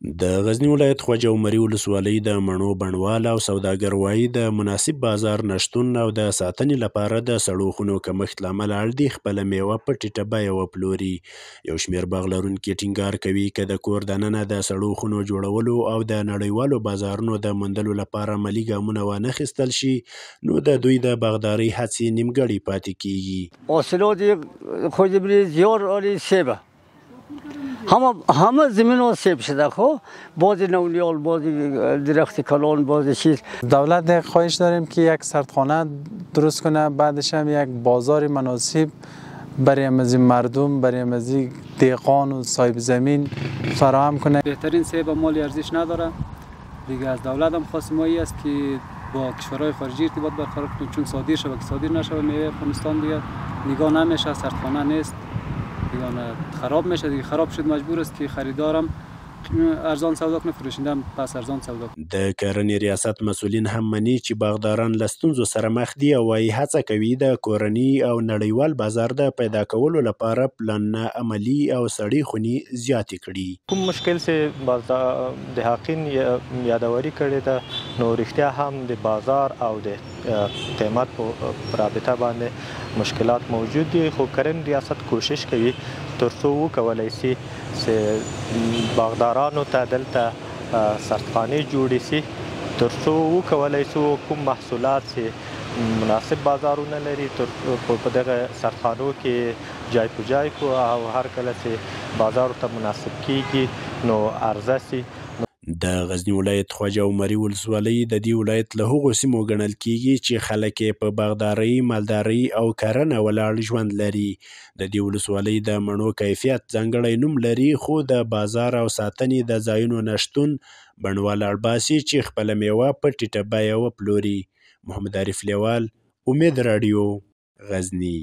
د غزني ولایت خواجه عمري ولسوالۍ د مڼو بڼوال او سوداګر وایي د مناسب بازار نشتون او د ساتنې لپاره د سړو خونو کمښت له امله اړ دي خپله میوه په ټیټه بیه وپلوري. یو شمېر باغ لرونکي ټینګار کوي که د کور دننه د سړو خونو جوړولو او د نړیوالو بازارونو د موندلو لپاره عملي ګامونه وانخیستل شي نو د دوی د باغدارۍ هڅې نیمګړې پاتې کیږي. حاصلات خورده‌بری زیاد عالی سیبه همه زمین ها سیب شده. خب بعضی نولیال، بعضی درخت کلان، بعضی چیز. دولت خواهش داریم که یک سردخانه درست کنه، بعدش هم یک بازار مناسب برای امازی مردم، برای امازی دهقان و صاحب زمین فراهم کنه. بهترین سیب مالی ارزش نداره دیگه. از دولت هم خواست مایی است که با کشورهای خارجی ارتباط برقرار کنه، چون صادر شود که صادر نشود میوه افغانستان دیگه نگاه نمیشه، سردخانه نیست دیگه، خراب میشه دیگه. خراب شد مجبور است که خریدارم ارزان سودا کنه، فروشنده هم پس ارزان سودا کنه. د کرنې ریاست مسولین هم مني چې باغداران له ستونزو سره مخ دي او وايي هڅه کوي د کورني او نړیوال بازار د پیدا کولو لپاره پلانونه عملي او سړې خونې زیاتې کړي. کوم مشکل چې د حقین یادواري کړې ده نو رښتیا هم د بازار او د قیمت په رابطه باندې مشکلات موجود دي، خو کرنې ریاست کوشش کوي ترڅو وکولای شي چې باغدارانو ته دلته سردخانې جوړې شي ترڅو وکولای شي کوم محصولات چې مناسب بازارونه لري په دغه سردخانو کې جای په جای کو او هر کله چې بازار ته مناسب کیږي نو عرضه شي. د غزني ولایت خواجه عمري ولسوالۍ د دې ولایت له هغو سیمو ګڼل کیږي چې خلک یې په باغدارۍ، مالدارۍ او کرنه ولاړ ژوند لري. د دې ولسوالۍ د مڼو کیفیت ځانګړی نوم لري، خو د بازار او ساتنې د ځایونو نشتون بڼوال اړ باسي چې خپله میوه په ټیټه بیه وپلوري. محمد عارف لیوال، امید راډیو، غزني.